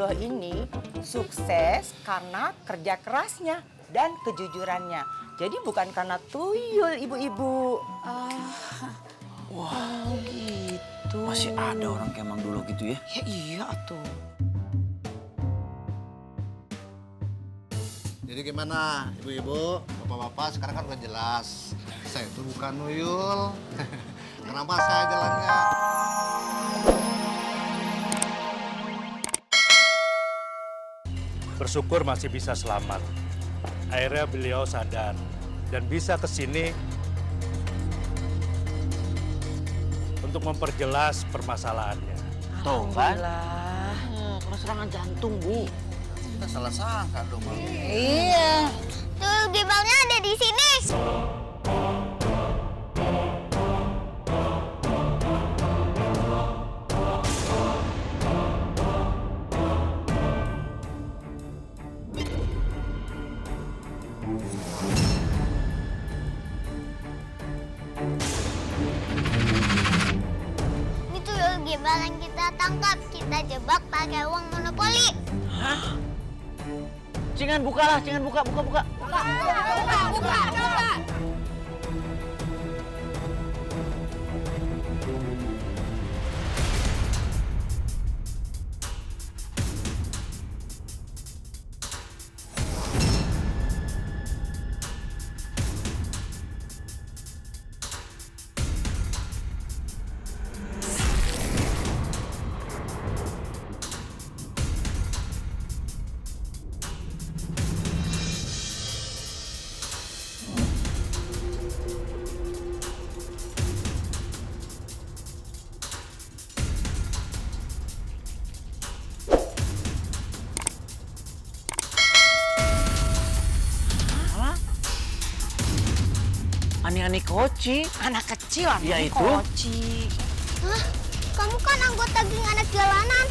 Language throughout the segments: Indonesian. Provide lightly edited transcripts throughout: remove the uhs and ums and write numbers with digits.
Abdullah ini sukses karena kerja kerasnya dan kejujurannya. Jadi bukan karena tuyul, ibu-ibu. Wah, gitu. masih ada orang kayak Mang Dulo gitu ya? Ya iya tuh. Jadi gimana ibu-ibu, bapak-bapak sekarang kan udah jelas. Saya itu bukan nuyul. Kenapa saya jalannya? Bersyukur masih bisa selamat. Akhirnya beliau sadar dan bisa ke sini untuk memperjelas permasalahannya. Tuh kan? Kena serangan jantung, Bu. Kita salah sangka dong. Iya. Tuh, gimbalnya ada di sini. Ini tuyul gimbal yang kita tangkap. Kita jebak pakai uang monopoli. Cingan bukalah, cingan buka. Buka. Ani-ani koci. Anak kecil, Iya, anak itu. koci. Hah? Kamu kan anggota geng anak jalanan.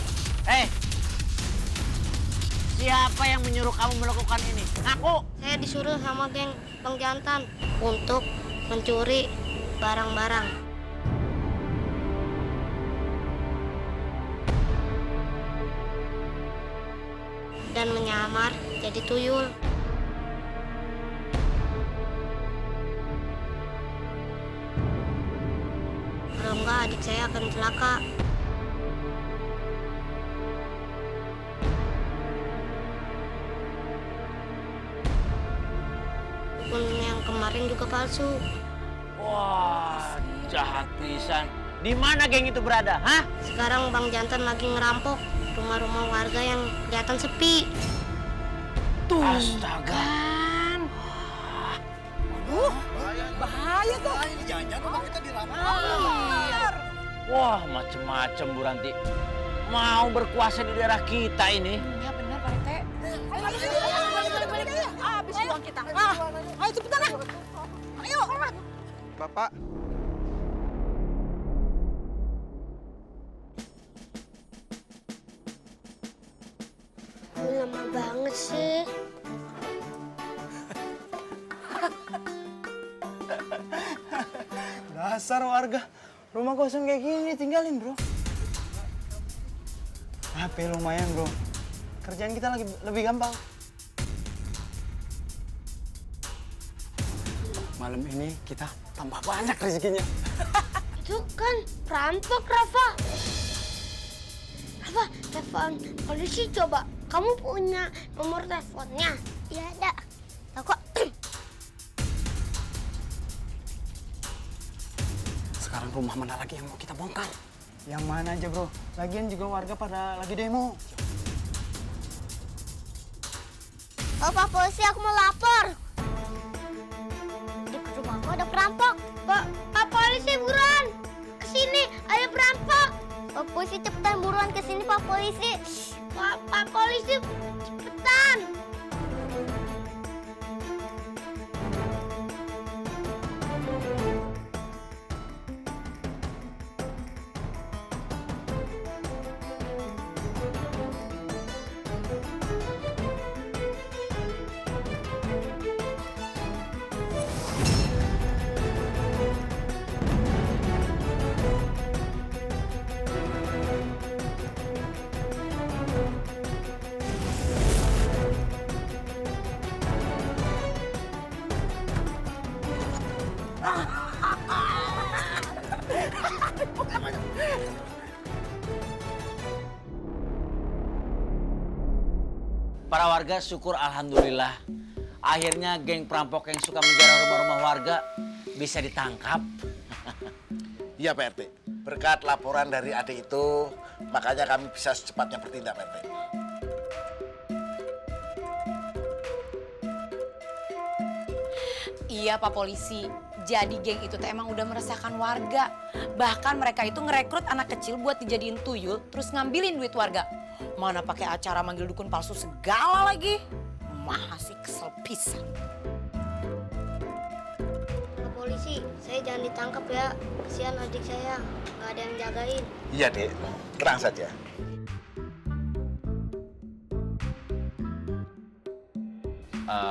Siapa yang menyuruh kamu melakukan ini? Ngaku. Saya disuruh sama geng Bang Jantan untuk mencuri barang-barang. Dan menyamar jadi tuyul. Kalau enggak adik saya akan celaka. Pun yang kemarin juga palsu. Wah, jahat pisan. Di mana geng itu berada? Hah? Sekarang Bang Jantan lagi ngerampok rumah-rumah warga yang kelihatan sepi. Astaga. Bahaya tuh. Jangan-jangan rumah kita dirampok. Wah, macem-macem Bu Ranti. Mau berkuasa di daerah kita ini. Iya benar, Pak RT. Ayo, balik aja. Habis uang kita. Ayo cepetan lah. Ayo. Bapak. Lama banget sih. Dasar warga, rumah kosong kayak gini tinggalin bro. Tapi lumayan bro, kerjaan kita lagi lebih gampang. Malam ini kita tambah banyak rezekinya. Itu kan perampok, Rafa. Rafa, telepon polisi coba. Kamu punya nomor teleponnya? Iya, ada. Tahu kok. Sekarang rumah mana lagi yang mau kita bongkar? Yang mana aja bro, lagian juga warga pada lagi demo. Oh, Pak Polisi, aku mau lapor. Di rumahku ada perampok. Pak Polisi, buruan. Kesini, ada perampok. Pak Polisi, cepetan buruan kesini, Pak Polisi. Pak Polisi, cepetan. Para warga syukur alhamdulillah. Akhirnya geng perampok yang suka menjarah rumah-rumah warga bisa ditangkap. Iya Pak RT, berkat laporan dari adik itu, makanya kami bisa secepatnya bertindak Pak RT. Iya Pak Polisi, jadi geng itu emang udah meresahkan warga. Bahkan mereka itu ngerekrut anak kecil buat dijadiin tuyul, terus ngambilin duit warga. Mana pakai acara manggil dukun palsu segala lagi. Masih kesel pisan. Pak Polisi, saya jangan ditangkap ya. Kasihan adik saya, nggak ada yang jagain. Iya Dek, tenang saja.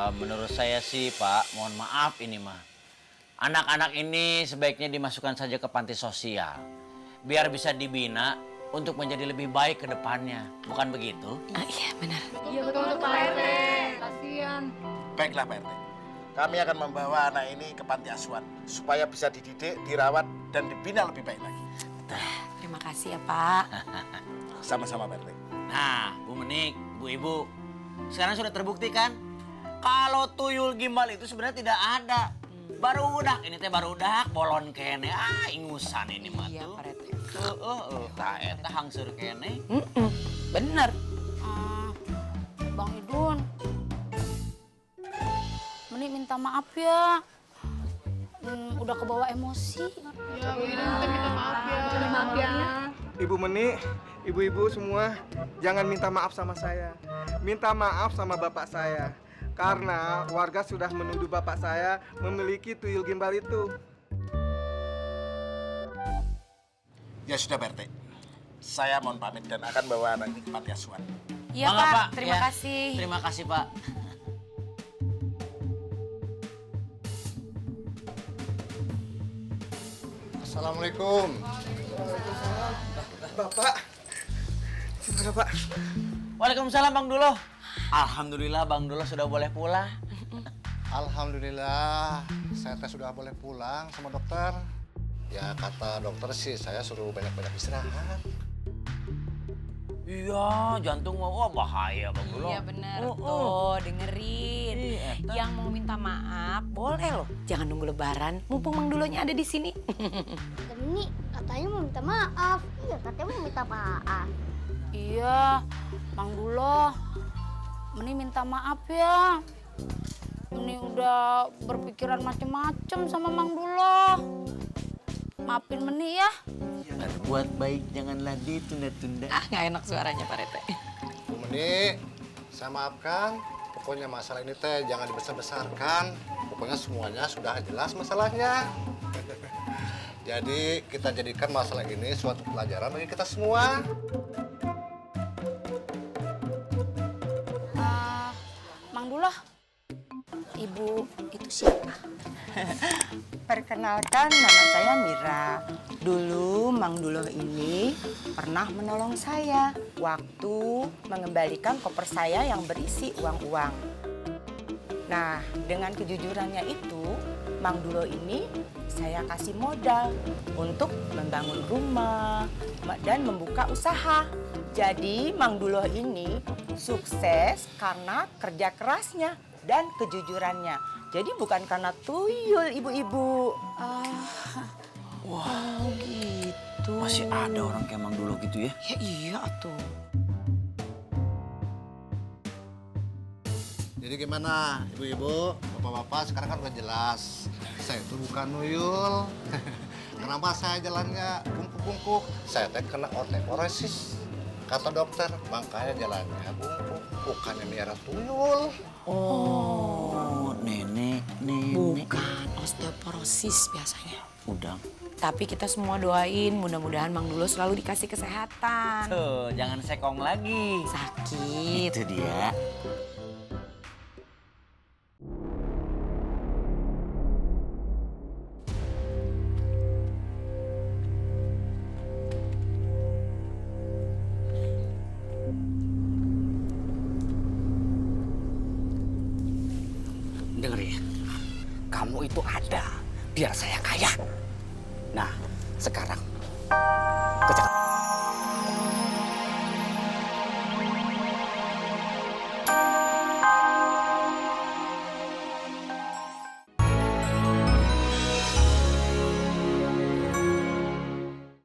Menurut saya sih Pak, mohon maaf ini mah. Anak-anak ini sebaiknya dimasukkan saja ke panti sosial. Biar bisa dibina untuk menjadi lebih baik ke depannya. Bukan begitu? Iya benar. Baiklah Pak RT, kami akan membawa anak ini ke panti asuhan supaya bisa dididik, dirawat, dan dibina lebih baik lagi. Terima kasih ya Pak. Sama-sama Pak RT. Nah, Bu Menik, Bu Ibu, sekarang sudah terbukti kan? Kalau tuyul gimbal itu sebenarnya tidak ada. Barudak, ini teh barudak, bolon kene. Ingusan ini mah Iya tuh. Pak Rete. Tah eta hangsur kene. Bener. Bang Idun, Meni minta maaf ya. Udah kebawa emosi. Ibu Meni, ibu-ibu semua, jangan minta maaf sama saya. Minta maaf sama bapak saya. Karena warga sudah menuduh bapak saya memiliki tuyul gimbal itu. Ya sudah Pak RT, saya mohon pamit dan akan bawa anak ini ke panti asuhan. Iya Bangga, Pak, terima Ya, kasih. Terima kasih Pak. Assalamualaikum. Bapak, gimana Pak? Waalaikumsalam Bang Dulo. Alhamdulillah Bang Dulo sudah boleh pulang. Alhamdulillah, saya teh sudah boleh pulang sama dokter. Ya kata dokter sih, saya suruh banyak-banyak istirahat. Iya, jantung mau bahaya Bang Dulo. Iya bener tuh, dengerin. Iya, eta. Yang mau minta maaf boleh loh. Jangan nunggu lebaran, mumpung Mang Dulonya ada di sini. Meni katanya mau minta maaf. Iya, katanya mau minta maaf. Iya, Mang Dulo, Meni minta maaf ya. Meni udah berpikiran macem-macem sama Mang Dulo. Maafin Meni ya. Berbuat baik janganlah ditunda-tunda. Nggak enak suaranya Pak Rete. Bu Meni, saya maafkan. Pokoknya masalah ini teh jangan dibesar-besarkan. Pokoknya semuanya sudah jelas masalahnya. Jadi kita jadikan masalah ini suatu pelajaran bagi kita semua. Mang Dulo, Ibu itu siapa? Perkenalkan, nama saya Mira. Dulu Mang Dulo ini pernah menolong saya waktu mengembalikan koper saya yang berisi uang-uang. Nah, dengan kejujurannya itu, Mang Dulo ini saya kasih modal untuk membangun rumah dan membuka usaha. Jadi Mang Dulo ini sukses karena kerja kerasnya dan kejujurannya. Jadi bukan karena tuyul, ibu-ibu. Wah, gitu. Masih ada orang kayak Mang Dulo gitu ya? Ya iya tuh. Jadi gimana, ibu-ibu, bapak-bapak, sekarang kan udah jelas. Saya itu bukan nuyul. Kenapa saya jalannya bungkuk-bungkuk? Saya teh kena osteoporosis. Kata dokter, makanya jalannya bungkuk. Bukannya miara tuyul. Oh, nenek. Bukan osteoporosis biasanya. Udang. Tapi kita semua doain mudah-mudahan Mang Dulo selalu dikasih kesehatan. Tuh, jangan sekong lagi. Sakit. Itu dia. Dengar ya, kamu itu ada biar saya kaya. Nah, sekarang ke Jakarta.